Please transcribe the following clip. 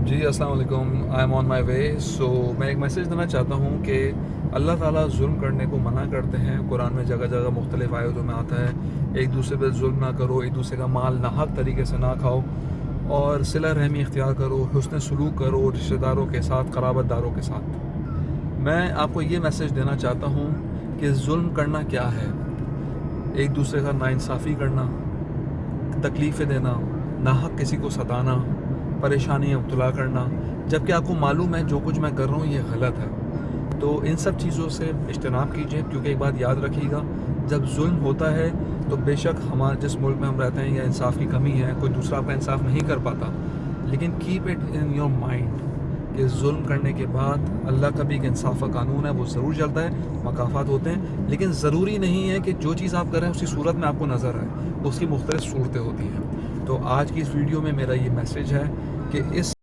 جی السلام علیکم. I am آن مائی وے. سو میں ایک میسیج دینا چاہتا ہوں کہ اللہ تعالیٰ ظلم کرنے کو منع کرتے ہیں. قرآن میں جگہ جگہ مختلف آیتوں میں آتا ہے ایک دوسرے پہ ظلم نہ کرو, ایک دوسرے کا مال ناحق طریقے سے نہ کھاؤ, اور صلہ رحمی اختیار کرو, حسن سلوک کرو رشتہ داروں کے ساتھ, قرابت داروں کے ساتھ. میں آپ کو یہ میسیج دینا چاہتا ہوں کہ ظلم کرنا کیا ہے. ایک دوسرے کا ناانصافی کرنا, تکلیفیں دینا, ناحق کسی کو ستانا, پریشانی مبتلا کرنا, جبکہ آپ کو معلوم ہے جو کچھ میں کر رہا ہوں یہ غلط ہے. تو ان سب چیزوں سے اجتناب کیجیے, کیونکہ ایک بات یاد رکھیے گا, جب ظلم ہوتا ہے تو بے شک ہمارے جس ملک میں ہم رہتے ہیں یا انصاف کی کمی ہے, کوئی دوسرا آپ کا انصاف نہیں کر پاتا, لیکن keep it in your mind کہ ظلم کرنے کے بعد اللہ کا بھی ایک انصاف کا قانون ہے, وہ ضرور چلتا ہے, مکافات ہوتے ہیں, لیکن ضروری نہیں ہے کہ جو چیز آپ کر رہے ہیں اسی صورت میں آپ کو نظر آئے, اس کی مختلف صورتیں ہوتی ہیں. تو آج کی اس ویڈیو میں میرا یہ میسیج ہے کہ اس